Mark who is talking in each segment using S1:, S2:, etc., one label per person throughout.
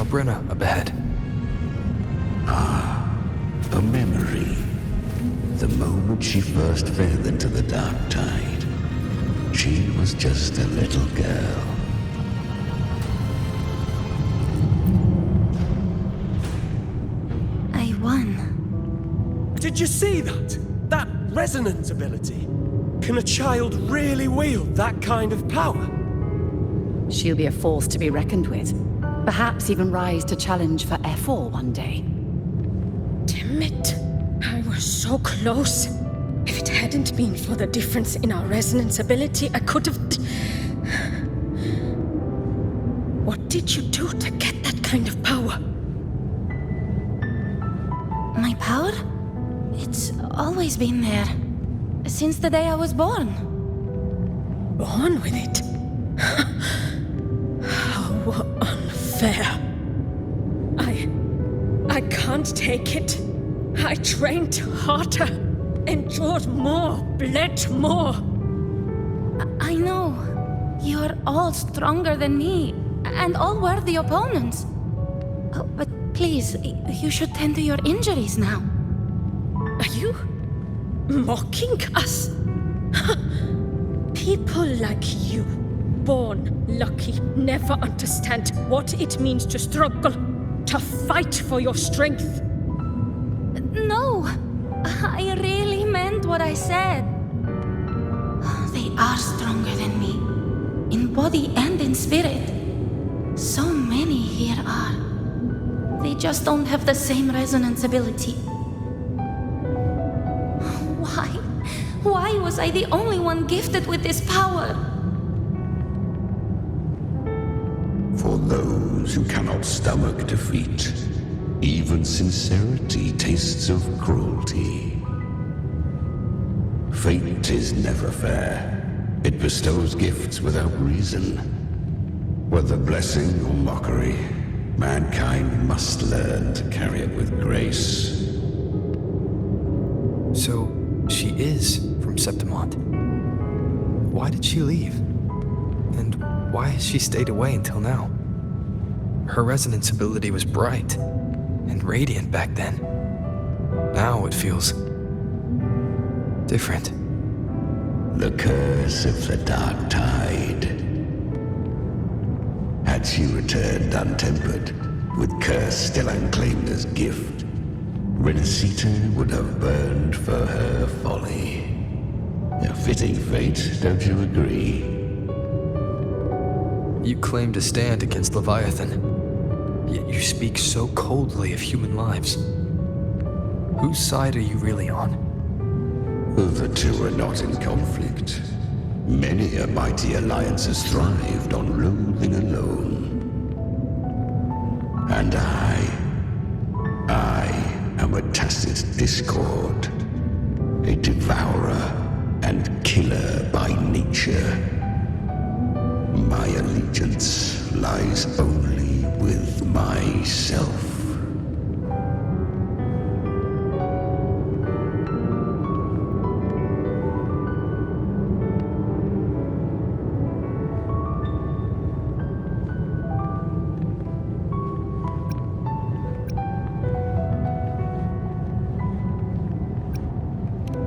S1: Brenna up ahead.
S2: A memory. The moment she first fell into the dark tide. She was just a little girl.
S3: I won.
S4: Did you see that? That resonance ability? Can a child really wield that kind of power?
S5: She'll be a force to be reckoned with. Perhaps even rise to challenge for F4 one day.
S6: Damn it. I was so close. If it hadn't been for the difference in our resonance ability, I could have... What did you do to get that kind of power?
S3: My power? It's always been there. Since the day I was born.
S6: Born with it? How unfair. I can't take it. I trained harder, endured more, bled more.
S3: I know. You're all stronger than me, and all worthy opponents. Oh, but please, you should tend to your injuries now.
S6: Are you mocking us? People like you, born lucky, never understand what it means to struggle, to fight for your strength.
S3: No, I really meant what I said. They are stronger than me, in body and in spirit. So many here are. They just don't have the same resonance ability. Why was I the only one gifted with this power?
S2: For those who cannot stomach defeat, even sincerity tastes of cruelty. Fate is never fair. It bestows gifts without reason. Whether blessing or mockery, mankind must learn to carry it with grace.
S1: So, she is from Septimont. Why did she leave? And why has she stayed away until now? Her resonance ability was bright and radiant back then. Now it feels different.
S2: The curse of the dark tide. Had she returned untempered, with curse still unclaimed as gift, Renacita would have burned for her folly. A fitting fate, don't you agree?
S1: You claim to stand against Leviathan, yet you speak so coldly of human lives. Whose side are you really on?
S2: The two are not in conflict. Many a mighty alliance has thrived on loathing alone. And I am a tacit discord, a devourer and killer by nature. My allegiance lies only with myself.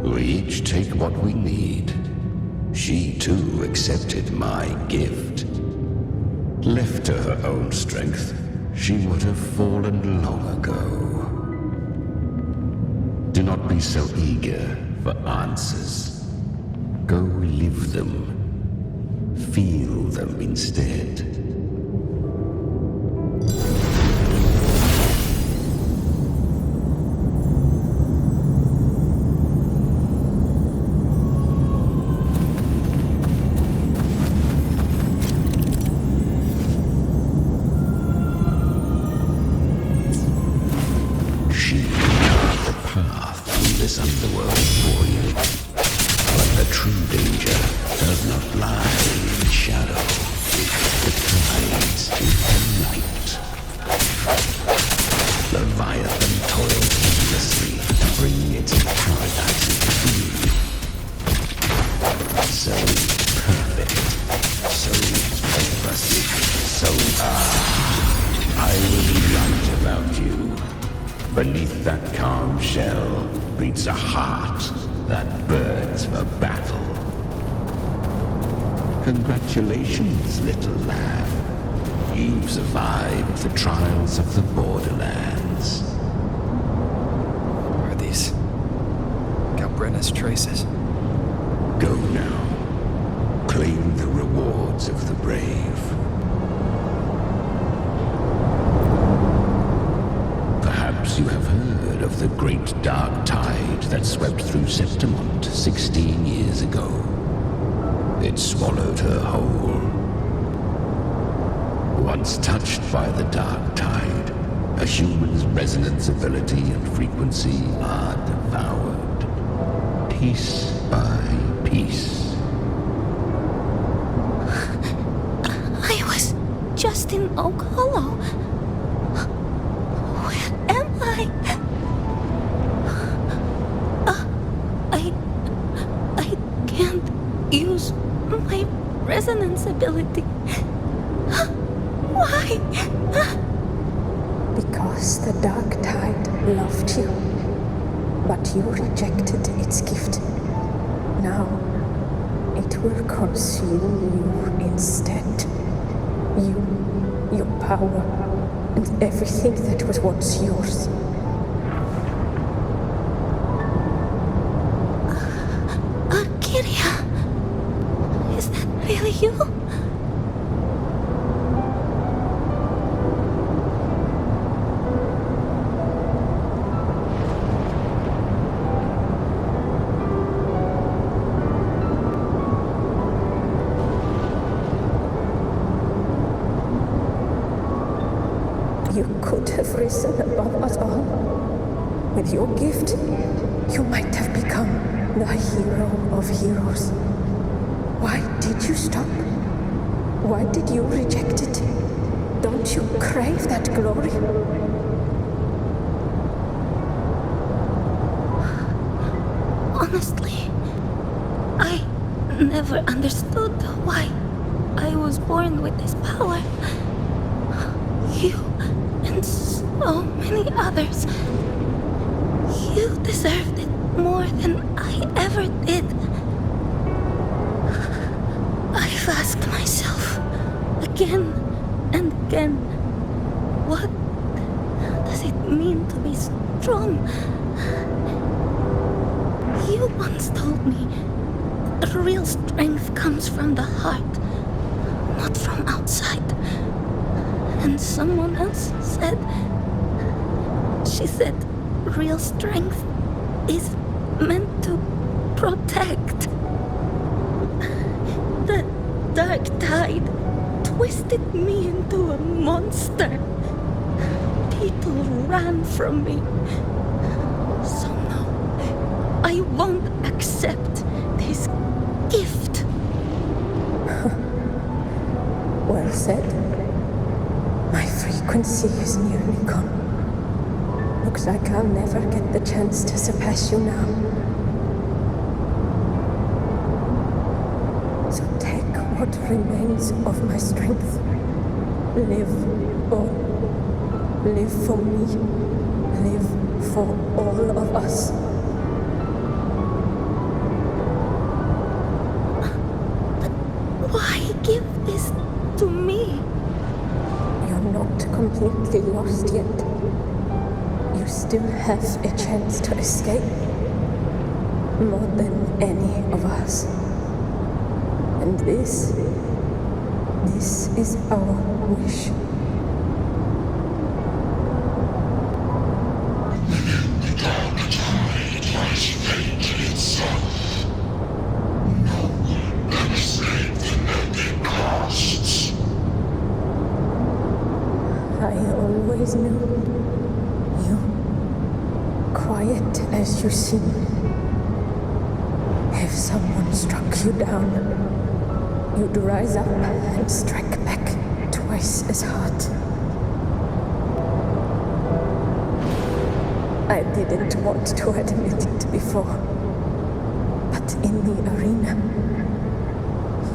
S2: We each take what we need. She too accepted my gift. Left to her own strength, she would have fallen long ago. Do not be so eager for answers. Go live them. Feel them instead. This underworld for you. But the true danger does not lie in shadow. It Beneath that calm shell beats a heart that burns for battle. Congratulations, little lamb. You've survived the trials of the borderlands.
S1: Are these Galbrenna's traces?
S2: Go now. Claim the rewards of the brave. Perhaps you have heard of the great dark tide that swept through Septimont 16 years ago. It swallowed her whole. Once touched by the dark tide, a human's resonance ability and frequency are devoured, piece by piece.
S3: I was just in Oak Hollow. Where am I? I can't use my resonance ability. Why?
S7: Because the dark tide loved you, but you rejected its gift. Now, it will consume you instead. You, your power, and everything that was once yours.
S3: Kyria, is that really you?
S7: You could have risen above us all. With your gift, you might have become the hero of heroes. Why did you stop? Why did you reject it? Don't you crave that glory?
S3: Honestly, I never understood why I was born with this power. You and so many others. You deserved it more than I ever did. I've asked myself again and again, what does it mean to be strong? You once told me that real strength comes from the heart, not from outside. And someone else said, she said, real strength is meant to protect. The dark tide twisted me into a monster. People ran from me. So no, I won't accept this gift.
S7: Well said. My frequency is nearly gone. Looks like I'll never get the chance to surpass you now. So take what remains of my strength. Live on. Live for me. Live for all of us.
S3: But why give this to me?
S7: You're not completely lost yet. You still have a chance to escape. More than any of us. And this is our wish.
S8: The dark tide lies fate itself. No one can escape the loaded costs.
S7: I always knew you, quiet as you seem. If someone struck you down, you'd rise up and strike back twice as hard. I didn't want to admit it before, but in the arena,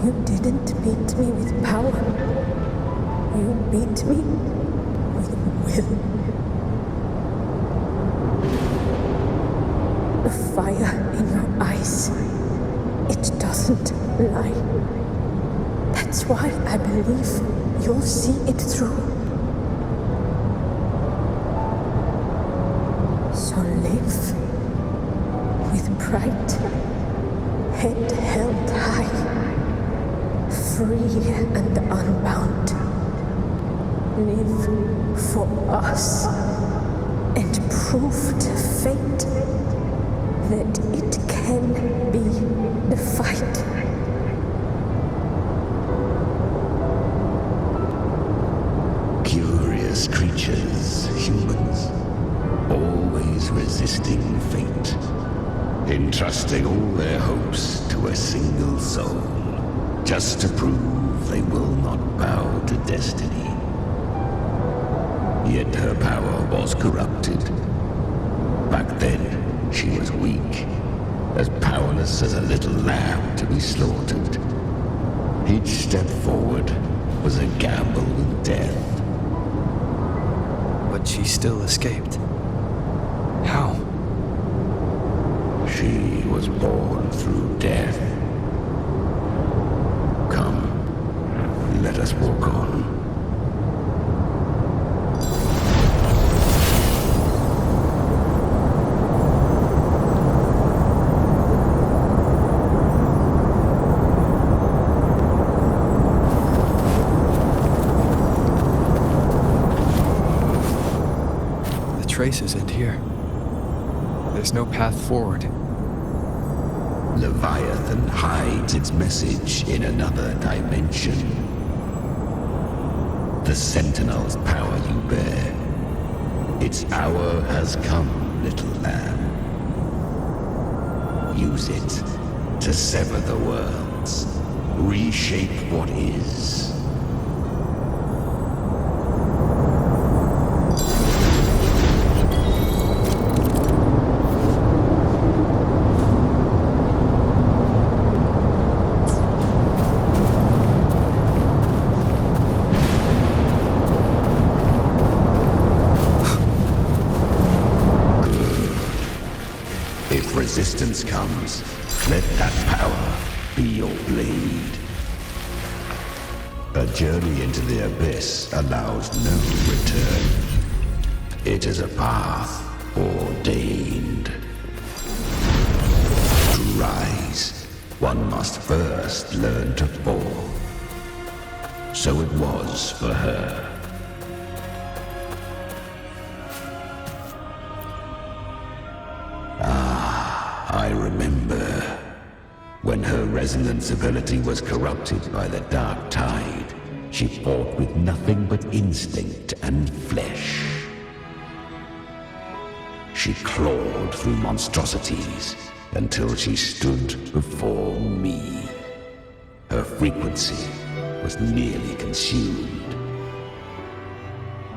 S7: you didn't beat me with power. You beat me with will. the fire in your eyes. It doesn't lie. That's why I believe you'll see it through. So live with pride, head held high, free and unbound. Live for us and prove to fate that it can be defied.
S2: Curious creatures, humans, always resisting fate, entrusting all their hopes to a single soul, just to prove they will not bow to destiny. Yet her power was corrupted. Back then, she was weak, as powerless as a little lamb to be slaughtered. Each step forward was a gamble with death.
S1: But she still escaped. How?
S2: She was born through death. Come, let us walk on.
S1: Traces end here. There's no path forward.
S2: Leviathan hides its message in another dimension. The Sentinel's power you bear. Its hour has come, little lamb. Use it to sever the worlds, reshape what is. Resistance comes, let that power be your blade. A journey into the abyss allows no return. It is a path ordained. To rise, one must first learn to fall. So it was for her. I remember when her resonance ability was corrupted by the dark tide. She fought with nothing but instinct and flesh. She clawed through monstrosities until she stood before me. Her frequency was nearly consumed.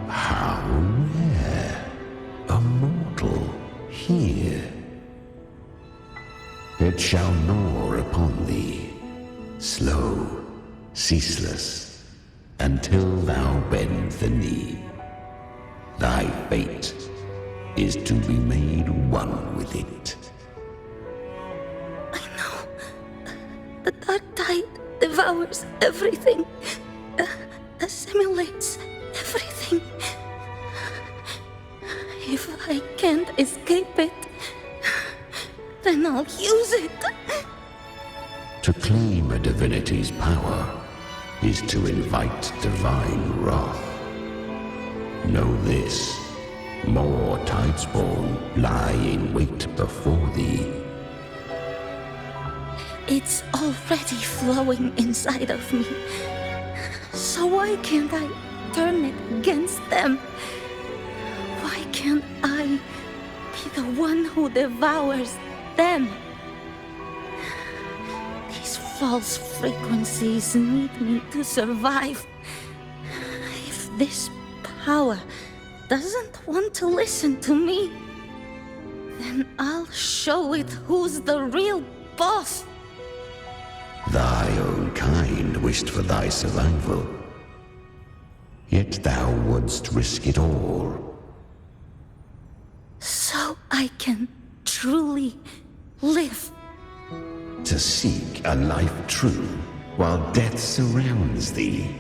S2: How rare a mortal here. It shall gnaw upon thee, slow, ceaseless, until thou bend the knee. Thy fate is to be made one with it.
S3: I know. The dark tide devours everything, assimilates everything. If I can't escape it, then I'll use it.
S2: To claim a divinity's power is to invite divine wrath. Know this, more tidespawn lie in wait before thee.
S3: It's already flowing inside of me. So why can't I turn it against them? Why can't I be the one who devours them? These false frequencies need me to survive. If this power doesn't want to listen to me, then I'll show it who's the real boss.
S2: Thy own kind wished for thy survival, yet thou wouldst risk it all.
S3: So I can truly live.
S2: To seek a life true while death surrounds thee.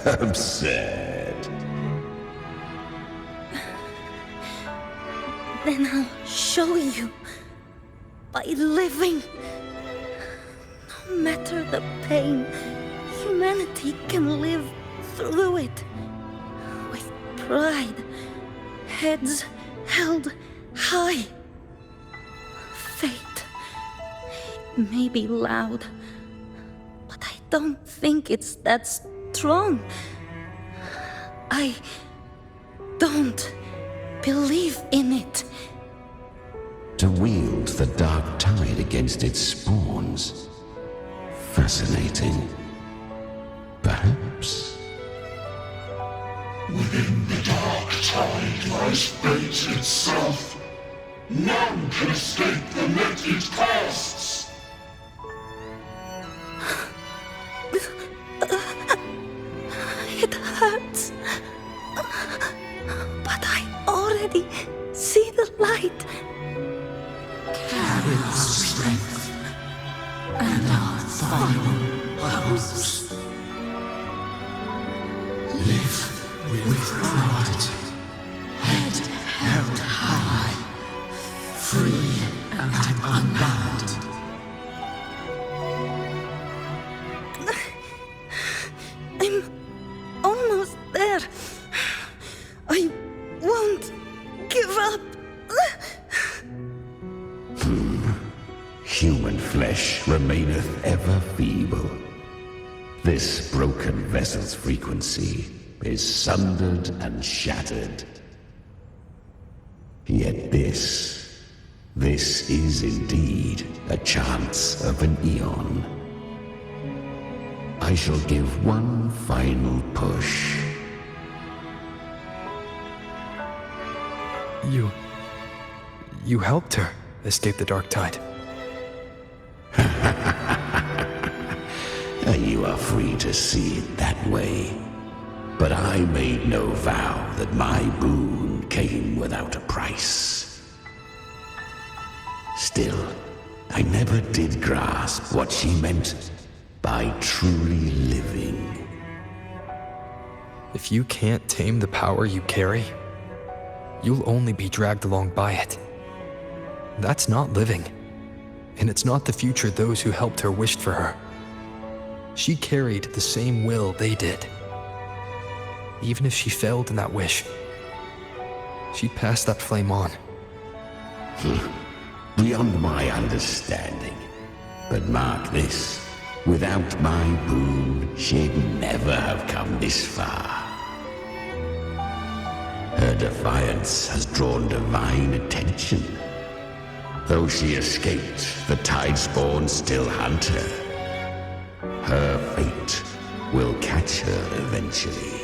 S2: Absurd.
S3: Then I'll show you. By living. No matter the pain, humanity can live through it. With pride. Heads held high. Fate. It may be loud, but I don't think it's that strong. I don't believe in it.
S2: To wield the dark tide against its spawns. Fascinating. Perhaps.
S8: Within the dark tide lies fate itself. None can escape the net it casts.
S3: It hurts. But I already see the light.
S8: Carry our strength and our final hopes. Live with pride, head held high, free and unbound.
S3: I'm almost there. I won't give up.
S2: Human flesh remaineth ever feeble. This broken vessel's frequency is sundered and shattered. Yet this is indeed a chance of an eon. I shall give one final push.
S1: You helped her escape the dark tide.
S2: You are free to see it that way. But I made no vow that my boon came without a price. Still, I never did grasp what she meant by truly living.
S1: If you can't tame the power you carry, you'll only be dragged along by it. That's not living. And it's not the future those who helped her wished for her. She carried the same will they did. Even if she failed in that wish, she'd pass that flame on.
S2: Beyond my understanding. But mark this, without my boon, she'd never have come this far. Her defiance has drawn divine attention. Though she escaped, the Tidespawn still hunt her. Her fate will catch her eventually.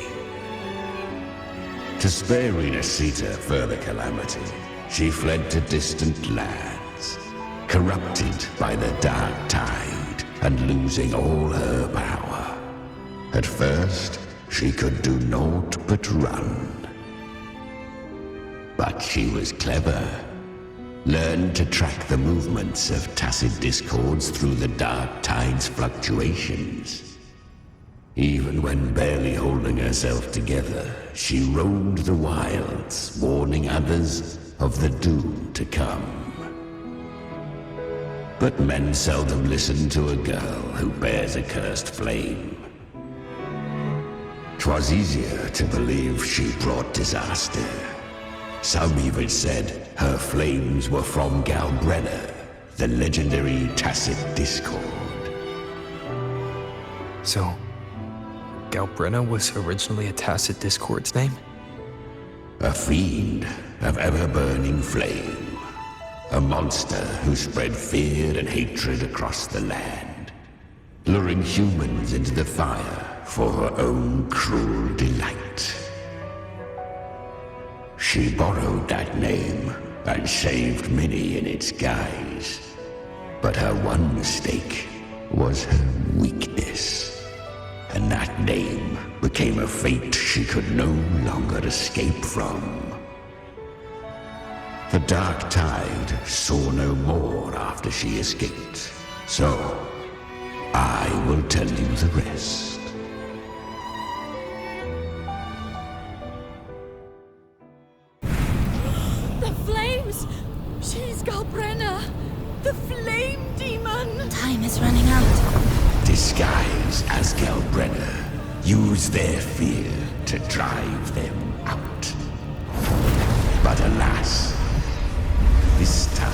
S2: To spare Renacita further calamity, she fled to distant lands, corrupted by the dark tide and losing all her power. At first, she could do naught but run. But she was clever. Learned to track the movements of tacit discords through the dark tide's fluctuations. Even when barely holding herself together, she roamed the wilds, warning others of the doom to come. But men seldom listen to a girl who bears a cursed flame. 'Twas easier to believe she brought disaster. Some even said her flames were from Galbrenna, the legendary tacit discord.
S1: So, Galbrenna was originally a tacit discord's name?
S2: A fiend of ever-burning flame. A monster who spread fear and hatred across the land, luring humans into the fire for her own cruel delight. She borrowed that name and saved many in its guise. But her one mistake was her weakness. And that name became a fate she could no longer escape from. The Dark Tide saw no more after she escaped. So, I will tell you the rest.
S6: The flames! She's Galbrenna! The flame demon!
S3: Time is running out.
S2: Disguise as Galbrenna. Use their fear to drive them out. But alas, this time,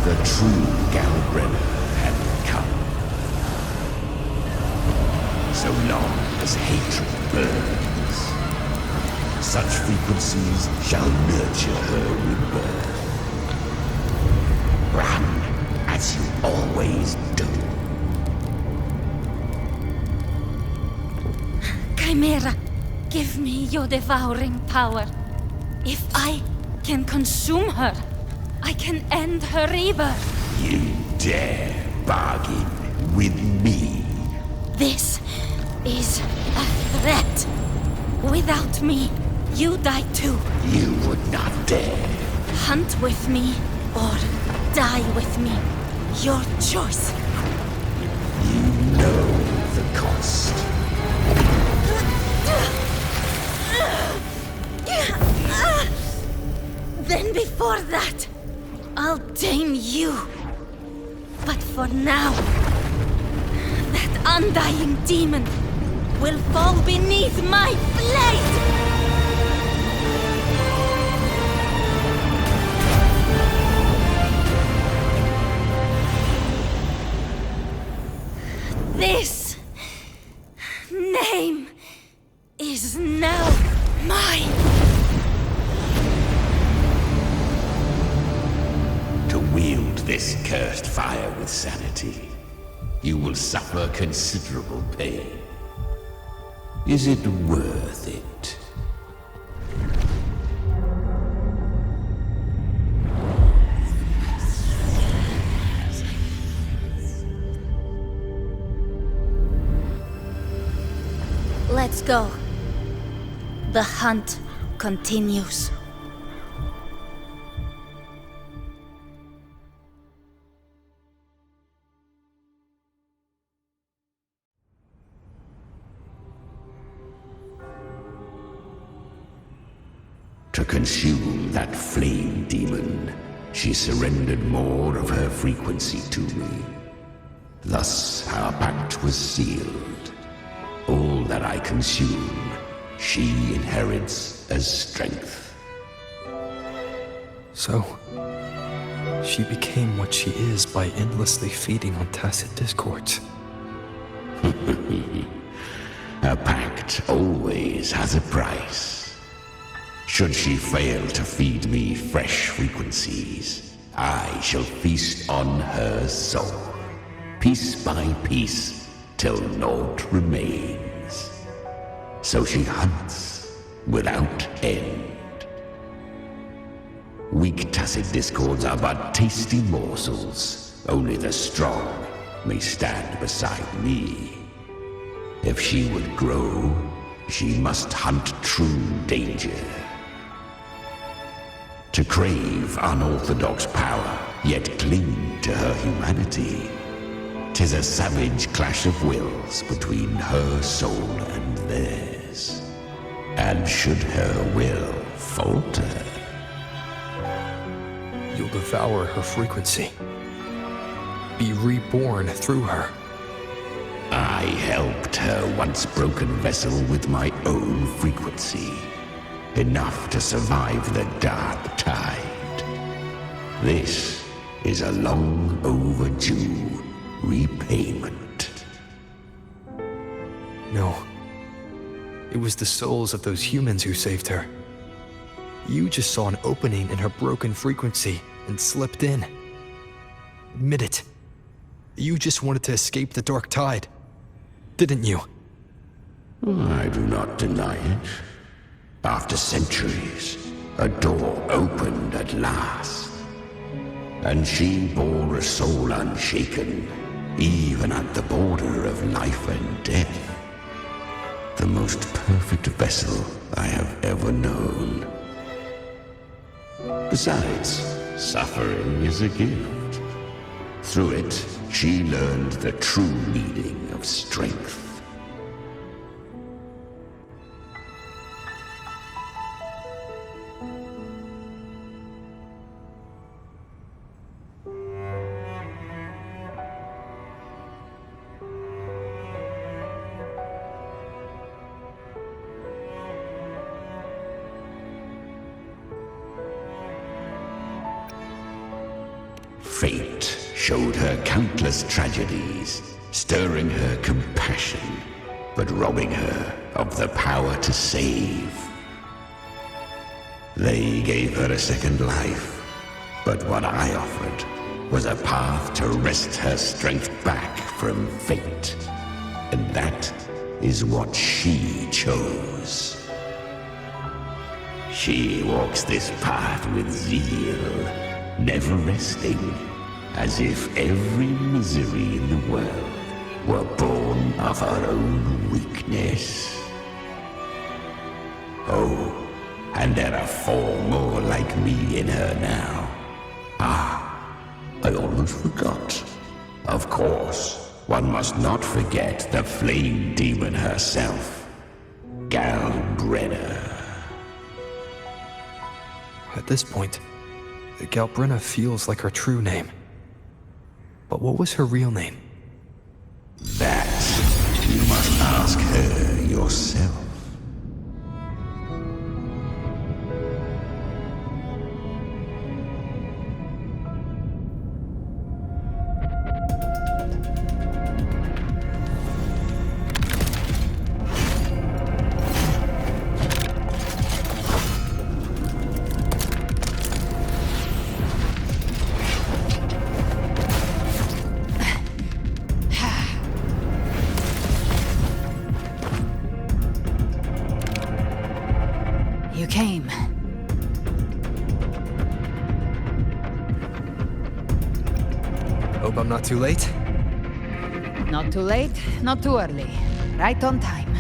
S2: the true Galbrenna had come. So long as hatred burns, such frequencies shall nurture her rebirth. Run as you always do.
S3: Chimera, give me your devouring power. If I can consume her, I can end her rebirth.
S2: You dare bargain with me?
S3: This is a threat. Without me, you die too.
S2: You would not dare.
S3: Hunt with me or die with me. Your choice.
S2: You know the cost.
S3: Then before that, I'll tame you. But for now, that undying demon will fall beneath my blade! This name is now mine.
S2: To wield this cursed fire with sanity, you will suffer considerable pain. Is it worth it?
S3: Let's go. The hunt continues.
S2: To consume that flame demon, she surrendered more of her frequency to me. Thus our pact was sealed. All that I consume, she inherits as strength.
S1: So, she became what she is by endlessly feeding on tacit discords.
S2: A pact always has a price. Should she fail to feed me fresh frequencies, I shall feast on her soul, piece by piece, till naught remains. So she hunts without end. Weak tacit discords are but tasty morsels. Only the strong may stand beside me. If she would grow, she must hunt true danger. To crave unorthodox power, yet cling to her humanity, 'tis a savage clash of wills between her soul and theirs. And should her will falter,
S1: You'll devour her frequency. Be reborn through her.
S2: I helped her once broken vessel with my own frequency, enough to survive the Dark Tide. This is a long overdue repayment.
S1: No. It was the souls of those humans who saved her. You just saw an opening in her broken frequency and slipped in. Admit it. You just wanted to escape the Dark Tide, didn't you?
S2: I do not deny it. After centuries, a door opened at last. And she bore a soul unshaken, even at the border of life and death. The most perfect vessel I have ever known. Besides, suffering is a gift. Through it, she learned the true meaning of strength. Fate showed her countless tragedies, stirring her compassion, but robbing her of the power to save. They gave her a second life, but what I offered was a path to wrest her strength back from fate. And that is what she chose. She walks this path with zeal, never resting, as if every misery in the world were born of her own weakness. Oh, and there are 4 more like me in her now. Ah, I almost forgot. Of course, one must not forget the flame demon herself, Galbrenna.
S1: At this point, Galbrenna feels like her true name. But what was her real name?
S2: That you must ask her yourself.
S5: You came.
S1: Hope I'm not too late.
S5: Not too late, not too early. Right on time.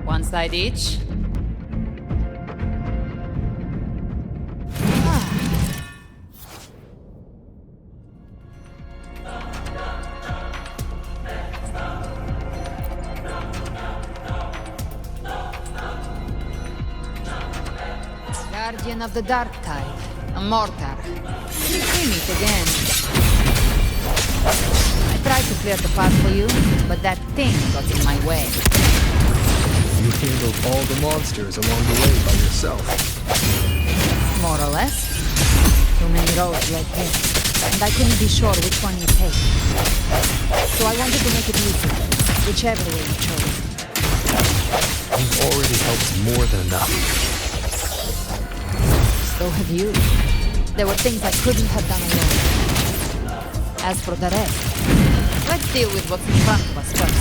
S5: One side each. Guardian of the Dark Tide, a mortar. We meet again. I tried to clear the path for you, but that thing got in my way.
S1: You handled all the monsters along the way by yourself.
S5: More or less. Too many roads led here, and I couldn't be sure which one you take. So I wanted to make it easy, whichever way you chose.
S1: You've already helped more than enough.
S5: So have you. There were things I couldn't have done alone. As for the rest, let's deal with what's in front of us first.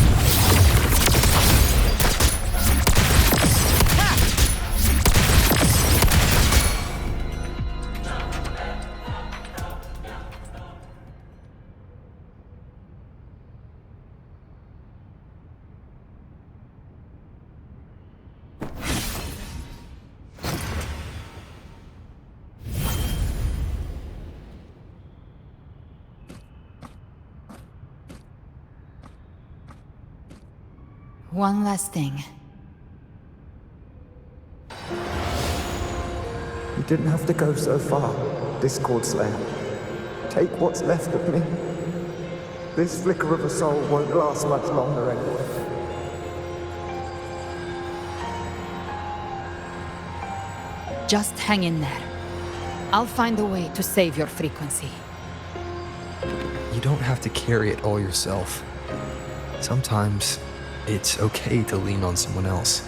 S5: One last thing.
S9: You didn't have to go so far, Discord Slayer. Take what's left of me. This flicker of a soul won't last much longer anyway.
S5: Just hang in there. I'll find a way to save your frequency.
S1: You don't have to carry it all yourself. Sometimes it's okay to lean on someone else.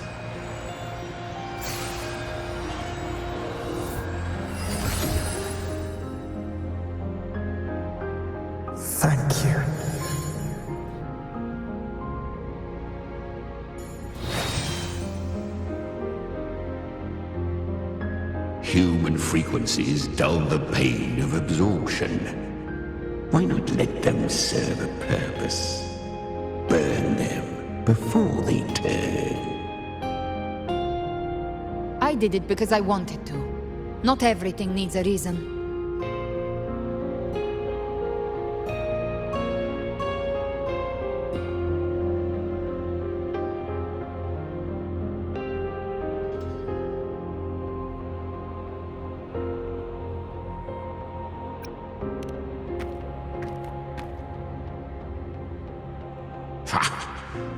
S9: Thank you.
S2: Human frequencies dull the pain of absorption. Why not let them serve a purpose? Burn them before they turn.
S5: I did it because I wanted to. Not everything needs a reason.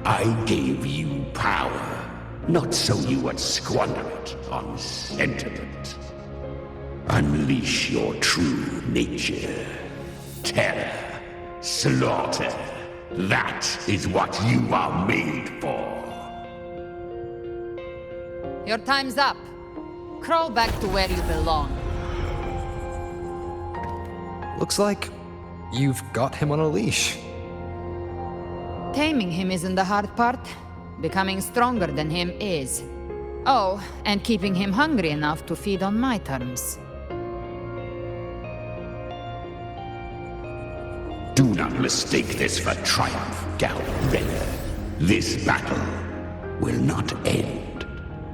S2: I gave you power, not so you would squander it on sentiment. Unleash your true nature. Terror, slaughter. That is what you are made for.
S5: Your time's up. Crawl back to where you belong.
S1: Looks like you've got him on a leash.
S5: Taming him isn't the hard part. Becoming stronger than him is. Oh, and keeping him hungry enough to feed on my terms.
S2: Do not mistake this for triumph, gallant Renner. This battle will not end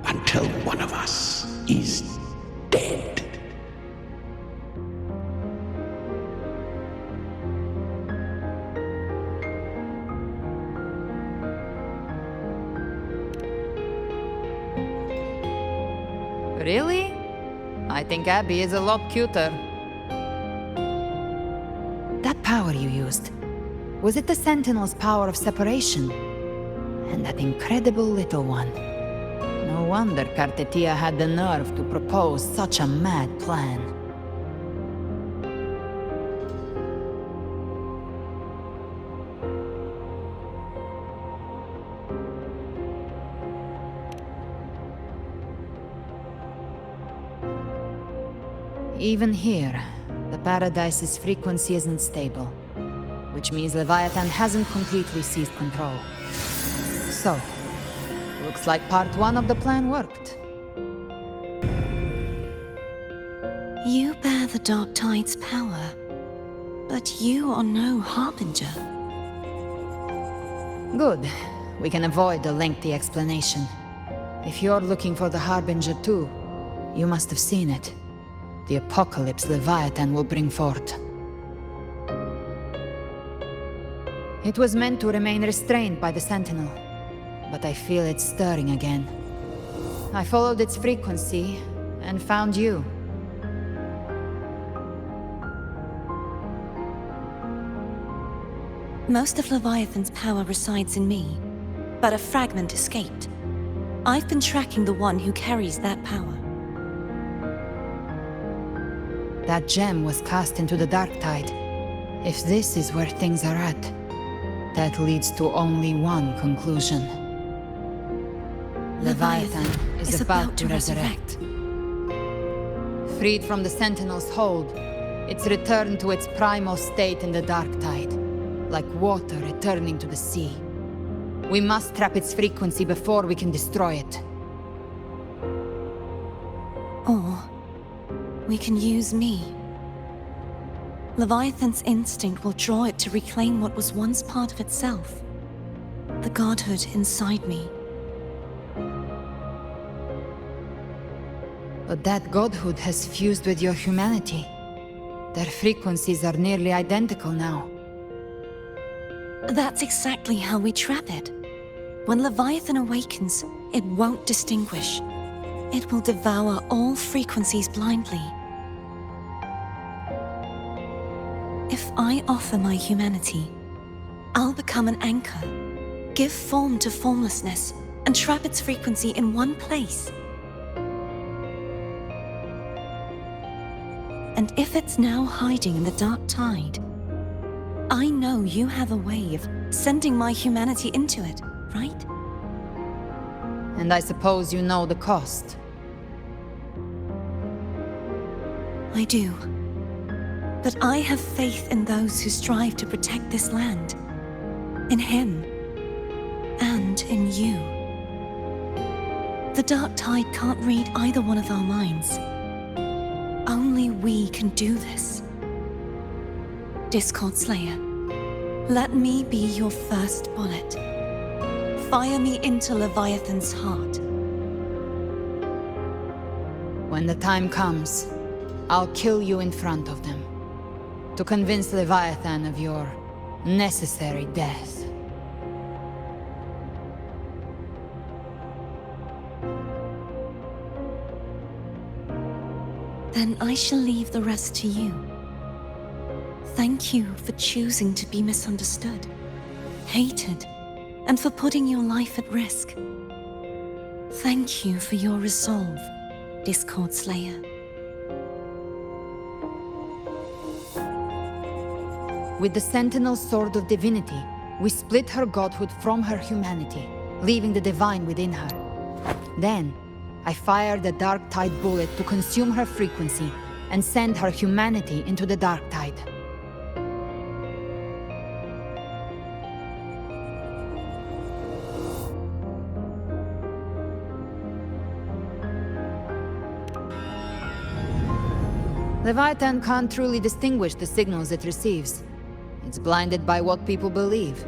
S2: until one of us is dead.
S5: Really? I think Abby is a lot cuter. That power you used, was it the Sentinel's power of separation? And that incredible little one. No wonder Kartetia had the nerve to propose such a mad plan. Even here, the Paradise's frequency isn't stable, which means Leviathan hasn't completely seized control. So, looks like part one of the plan worked.
S3: You bear the Dark Tide's power, but you are no Harbinger.
S5: Good. We can avoid a lengthy explanation. If you're looking for the Harbinger too, you must have seen it. The apocalypse Leviathan will bring forth. It was meant to remain restrained by the Sentinel, but I feel it stirring again. I followed its frequency and found you.
S3: Most of Leviathan's power resides in me, but a fragment escaped. I've been tracking the one who carries that power.
S5: That gem was cast into the Dark Tide. If this is where things are at, that leads to only one conclusion. Leviathan is about to resurrect. Freed from the Sentinel's hold, it's returned to its primal state in the Dark Tide, like water returning to the sea. We must trap its frequency before we can destroy it.
S3: Or we can use me. Leviathan's instinct will draw it to reclaim what was once part of itself. The godhood inside me.
S5: But that godhood has fused with your humanity. Their frequencies are nearly identical now.
S3: That's exactly how we trap it. When Leviathan awakens, it won't distinguish. It will devour all frequencies blindly. If I offer my humanity, I'll become an anchor, give form to formlessness, and trap its frequency in one place. And if it's now hiding in the Dark Tide, I know you have a way of sending my humanity into it, right?
S5: And I suppose you know the cost.
S3: I do. But I have faith in those who strive to protect this land. In him. And in you. The Dark Tide can't read either one of our minds. Only we can do this. Discord Slayer, let me be your first bullet.
S10: fire me into Leviathan's heart.
S5: When the time comes, I'll kill you in front of them, to convince Leviathan of your necessary death.
S10: Then I shall leave the rest to you. Thank you for choosing to be misunderstood, hated, and for putting your life at risk. Thank you for your resolve, Discord Slayer.
S5: With the Sentinel Sword of Divinity, we split her godhood from her humanity, leaving the divine within her. Then, I fired the Dark Tide bullet to consume her frequency and send her humanity into the Dark Tide. Leviathan can't truly distinguish the signals it receives. It's blinded by what people believe.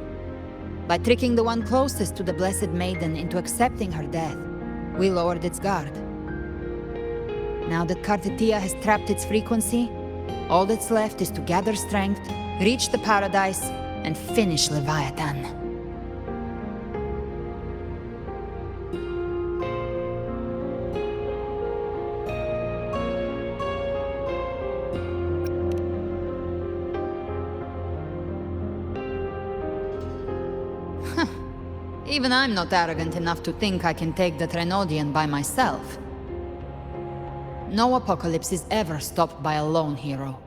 S5: By tricking the one closest to the Blessed Maiden into accepting her death, we lowered its guard. Now that Kartetia has trapped its frequency, all that's left is to gather strength, reach the paradise, and finish Leviathan. Even I'm not arrogant enough to think I can take the Trenodian by myself. No apocalypse is ever stopped by a lone hero.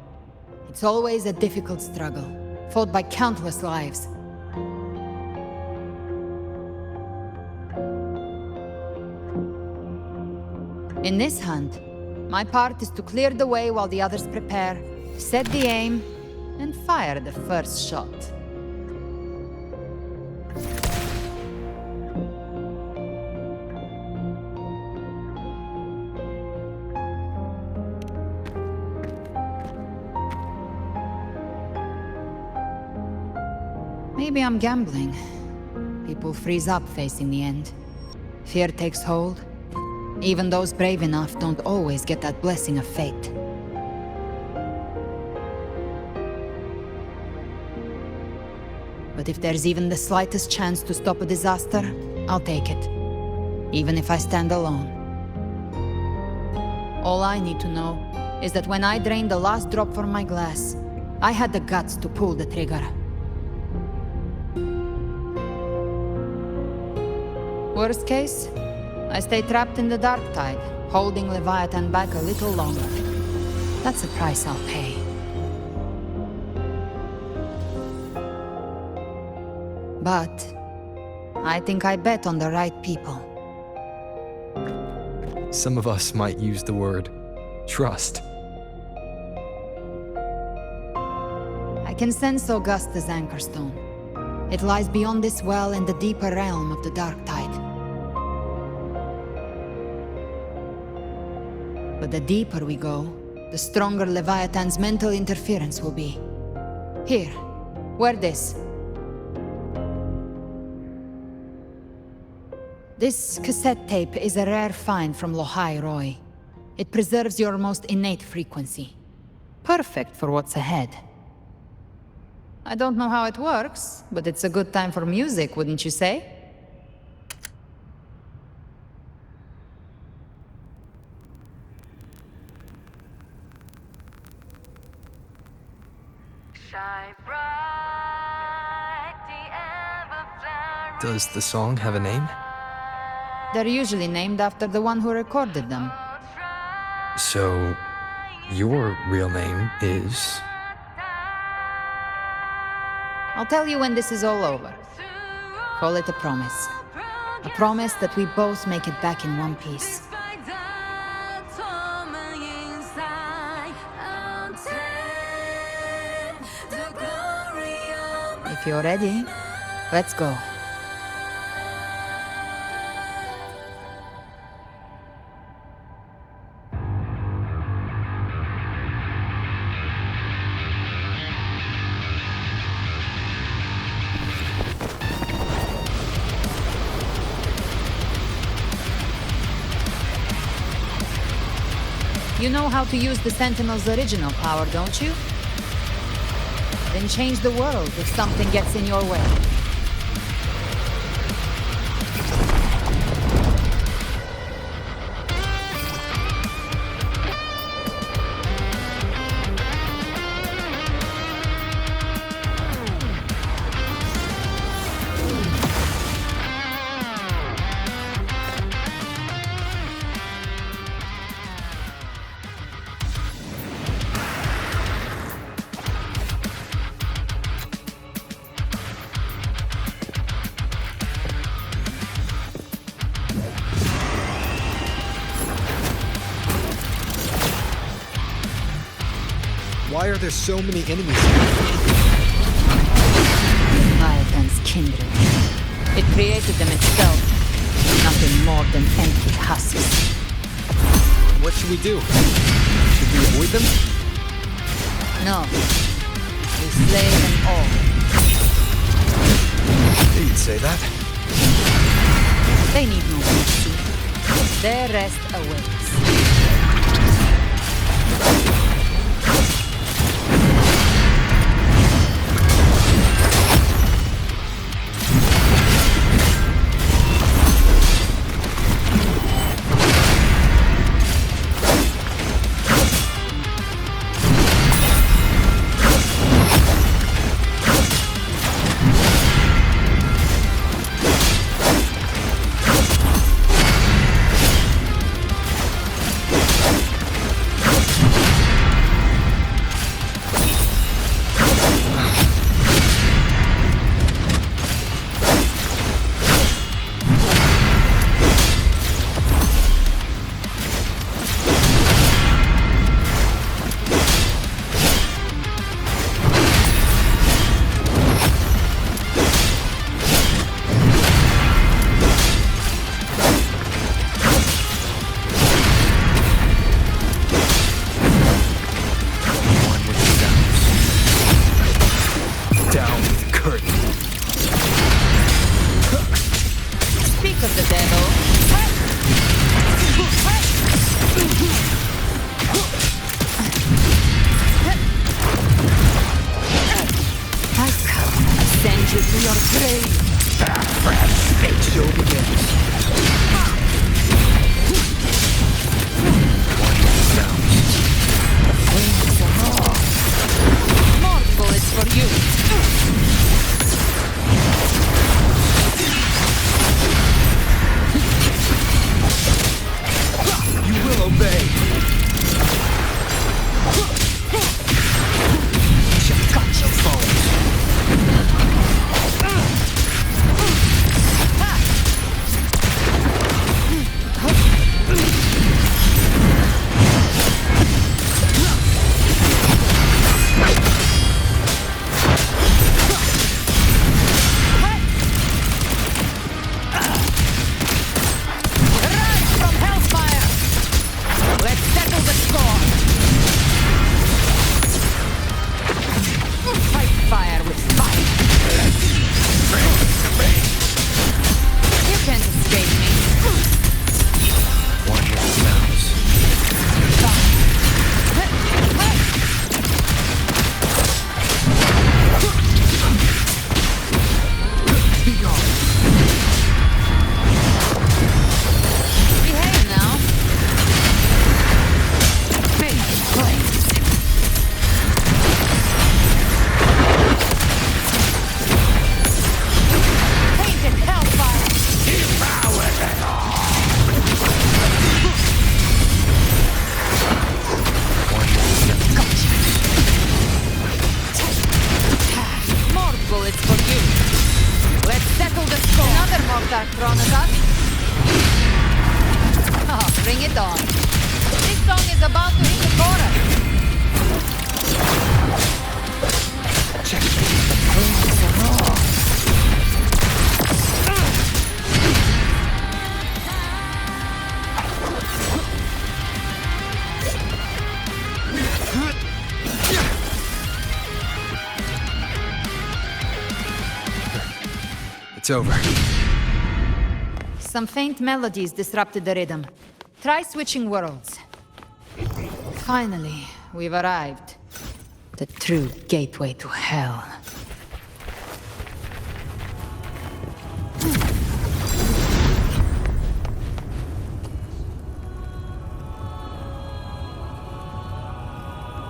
S5: It's always a difficult struggle, fought by countless lives. In this hunt, my part is to clear the way while the others prepare, set the aim, and fire the first shot. Maybe I'm gambling. People freeze up facing the end. Fear takes hold. Even those brave enough don't always get that blessing of fate. But if there's even the slightest chance to stop a disaster, I'll take it. Even if I stand alone. All I need to know is that when I drained the last drop from my glass, I had the guts to pull the trigger. Worst case, I stay trapped in the Dark Tide, holding Leviathan back a little longer. That's a price I'll pay. But I think I bet on the right people.
S1: Some of us might use the word trust.
S5: I can sense Augusta's Anchorstone. It lies beyond this well in the deeper realm of the Dark Tide. But the deeper we go, the stronger Leviathan's mental interference will be. Here, wear this. This cassette tape is a rare find from Lohai Roy. It preserves your most innate frequency. Perfect for what's ahead. I don't know how it works, but it's a good time for music, wouldn't you say?
S1: Does the song have a name?
S5: They're usually named after the one who recorded them.
S1: So, your real name is...
S5: I'll tell you when this is all over. Call it a promise. A promise that we both make it back in one piece. If you're ready, let's go. You know how to use the Sentinel's original power, don't you? Then change the world if something gets in your way.
S1: Why are there so many enemies here?
S5: Leviathan's kindred. It created them itself. Nothing more than empty husks.
S1: What should we do? Should we avoid them?
S5: No. We slay them all.
S1: You'd say that.
S5: They need no mercy. Their rest awaits.
S1: It's over.
S5: Some faint melodies disrupted the rhythm. Try switching worlds. Finally, we've arrived. The true gateway to hell.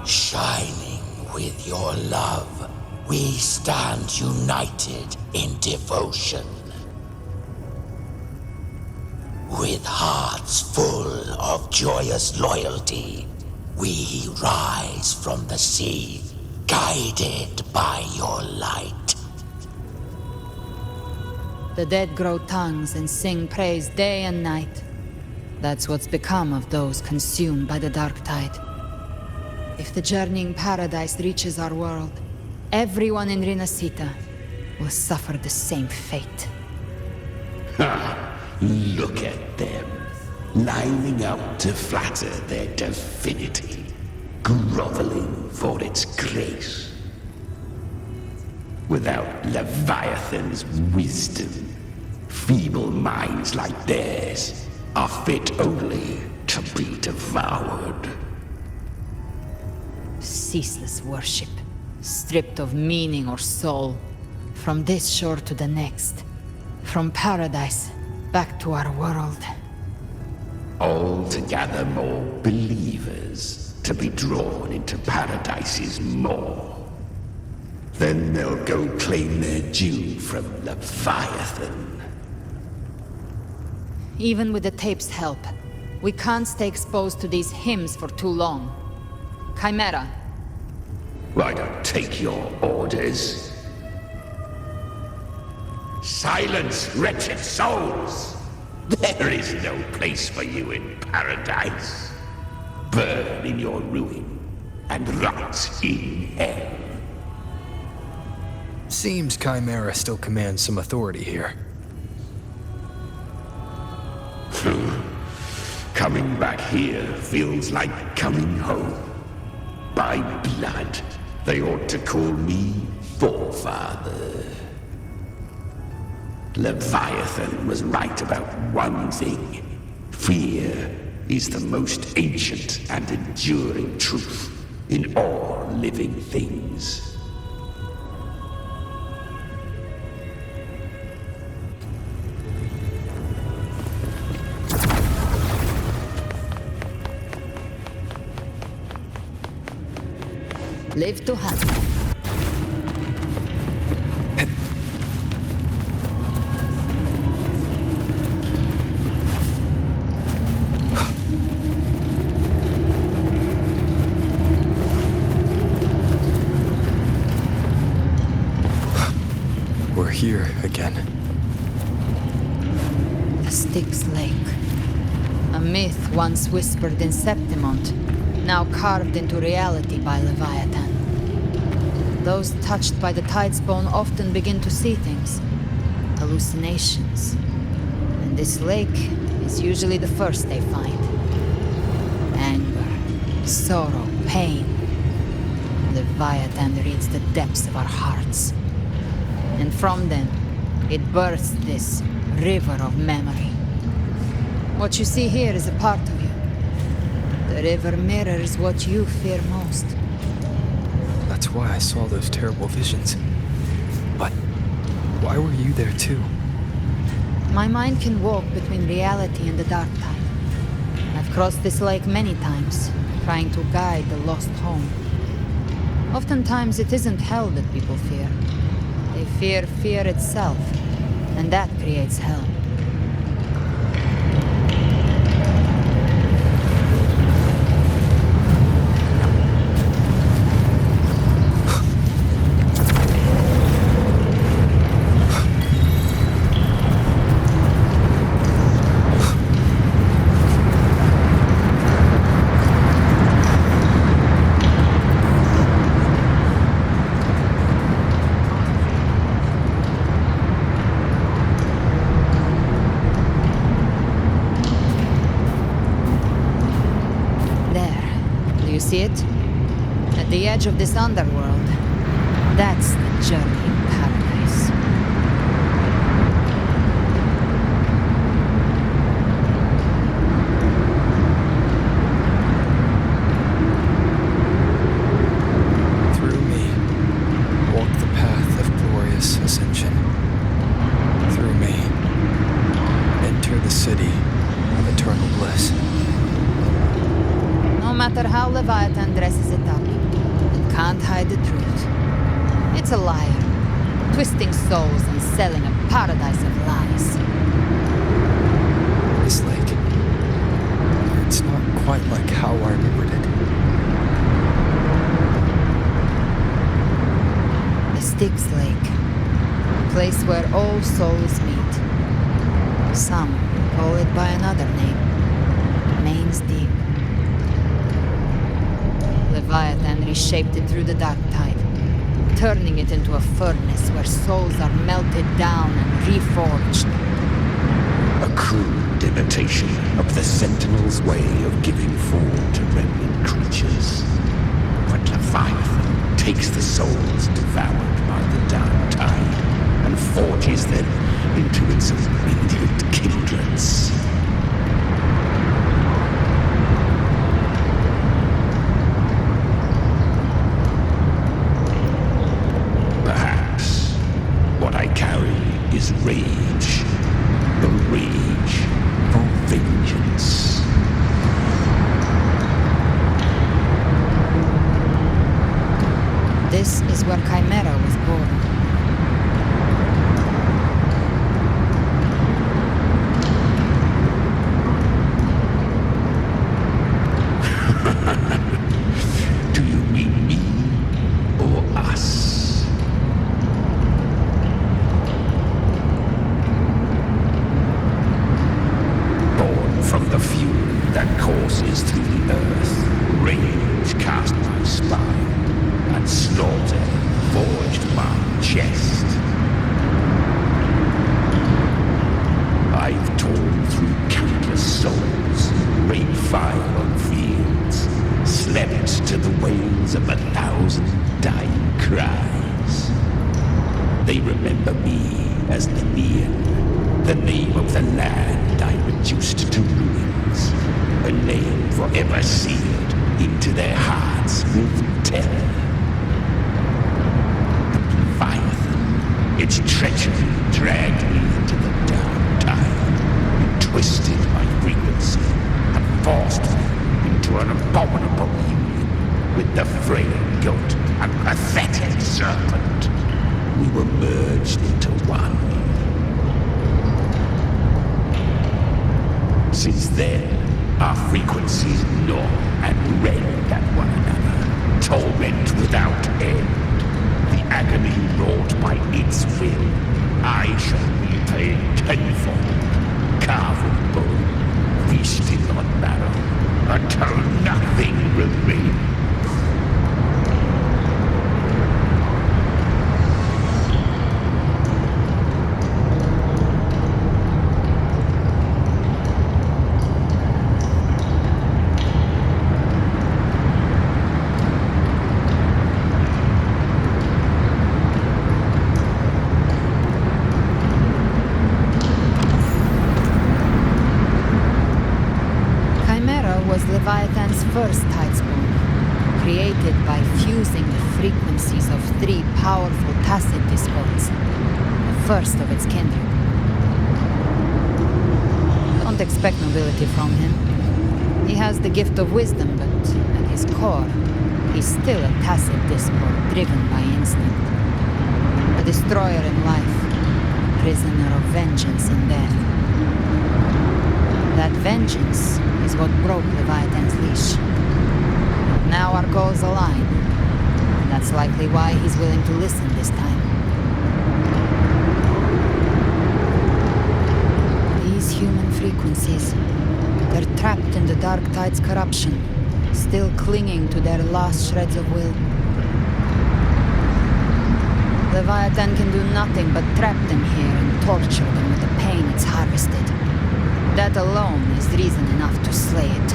S2: Shining with your love, we stand united in devotion. With hearts full of joyous loyalty, we rise from the sea, guided by your light.
S5: The dead grow tongues and sing praise day and night. That's what's become of those consumed by the dark tide. If the journeying paradise reaches our world, everyone in Rinasita will suffer the same fate.
S2: Ha! Look at them, lining up to flatter their divinity, groveling for its grace. Without Leviathan's wisdom, feeble minds like theirs are fit only to be devoured.
S5: Ceaseless worship, stripped of meaning or soul, from this shore to the next, from paradise back to our world.
S2: All to gather more believers to be drawn into Paradise's maw. Then they'll go claim their due from Leviathan.
S5: Even with the tape's help, we can't stay exposed to these hymns for too long. Chimera.
S2: I don't take your orders. Silence, wretched souls! There is no place for you in paradise. Burn in your ruin and rot in hell.
S1: Seems Chimera still commands some authority here.
S2: Coming back here feels like coming home. By blood, they ought to call me Forefather. Leviathan was right about one thing. Fear is the most ancient and enduring truth in all living things.
S5: Live to hunt.
S1: We're here again.
S5: The Styx Lake. A myth once whispered in Septimont, now carved into reality by Leviathan. Those touched by the tide's bone often begin to see things. Hallucinations. And this lake is usually the first they find. Anger, sorrow, pain. Leviathan reads the depths of our hearts. And from them, it births this river of memory. What you see here is a part of you. The river mirrors what you fear most.
S1: That's why I saw those terrible visions. But why were you there too?
S5: My mind can walk between reality and the dark tide. I've crossed this lake many times, trying to guide the lost home. Oftentimes it isn't hell that people fear. They fear fear itself, and that creates hell. See it? At the edge of this underworld, that's the journey in paradise. matter how Leviathan dresses it up, it can't hide the truth. It's a liar, twisting souls and selling a paradise of lies.
S1: This lake. It's not quite like how I remembered it.
S5: The Styx Lake. A place where all souls meet. Some call it by another name. Main's Deep. Leviathan reshaped it through the dark tide, turning it into a furnace where souls are melted down and reforged.
S2: A crude imitation of the Sentinel's way of giving form to remnant creatures. But Leviathan takes the souls devoured by the dark tide and forges them into its immediate kindreds. Perhaps what I carry is rage. The rage for vengeance.
S5: This is where Chimera was born.
S2: Do you mean me or us? Born from the fuel that courses through the earth, rage cast my spine, and slaughter forged my chest. I've torn through countless souls, rained fire on fields, slept to the wails of 1,000 dying cries. They remember me as Nemean, the name of the land I reduced to ruins, a name forever sealed into their hearts with terror. But Leviathan, its treachery dragged me into the dark tide, and twisted my frequency, and forced me into an abominable union with the frail goat and pathetic serpent. We were merged into one. Since then, our frequencies gnaw and rend at one another, torment without end. The agony wrought by its will, I shall repay tenfold. Carving bone, feasting on marrow, until nothing remains.
S5: Leviathan's first tidespawn, created by fusing the frequencies of 3 powerful tacit discords, the first of its kindred. Don't expect nobility from him. He has the gift of wisdom, but at his core, he's still a tacit discord driven by instinct. A destroyer in life, prisoner of vengeance in death. That vengeance is what broke Leviathan's leash. Now our goals align, and that's likely why he's willing to listen this time. These human frequencies, they're trapped in the Dark Tide's corruption, still clinging to their last shreds of will. Leviathan can do nothing but trap them here and torture them with the pain it's harvested. That alone is reason enough to slay it.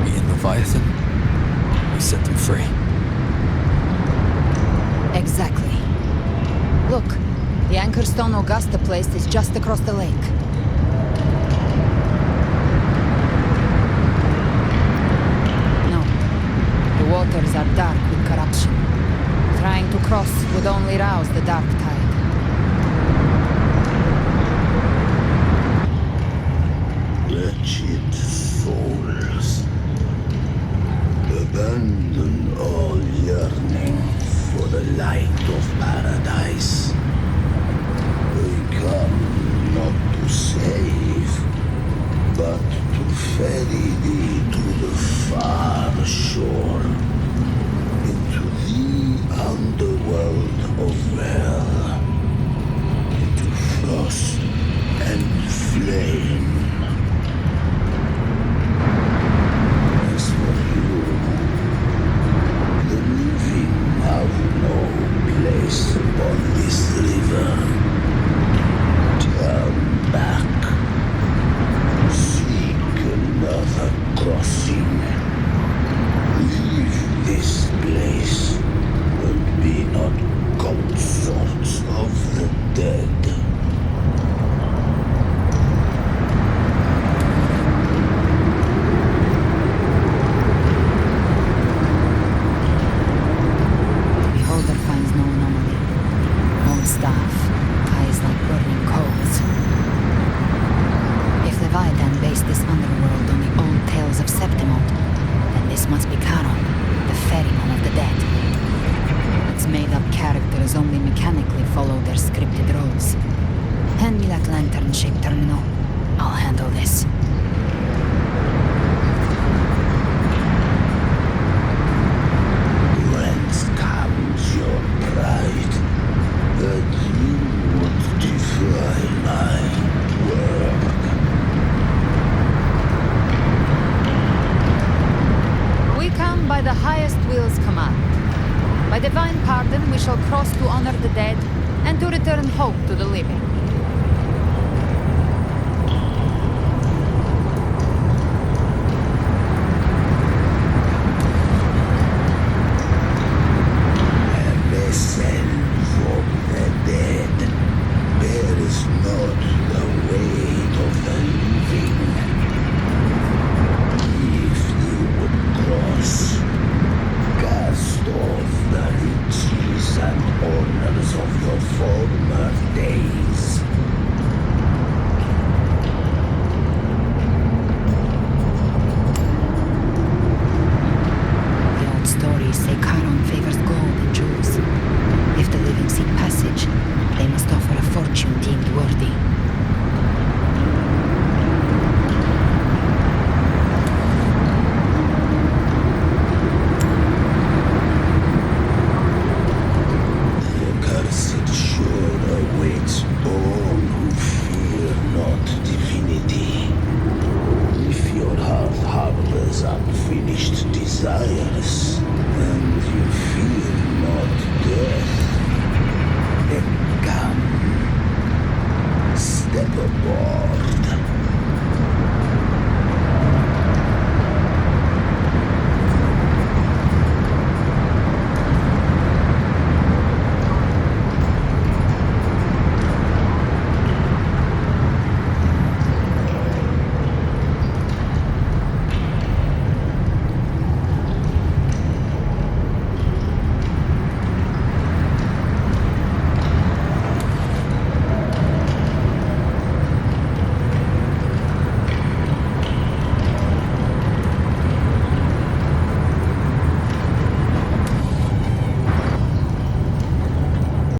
S1: Me and Leviathan, we set them free.
S5: Exactly. Look, the anchor stone Augusta placed is just across the lake. No, the waters are dark with corruption. Trying to cross would only rouse the dark tide. Iron-shaped terminal. I'll handle this.
S2: Whence comes your pride? That you would destroy my work?
S5: We come by the highest will's command. By divine pardon, we shall cross to honor the dead and to return hope to the living.
S2: Listen from the dead. There is not the way of the living. If you would cross, cast off the riches and honors of your former days.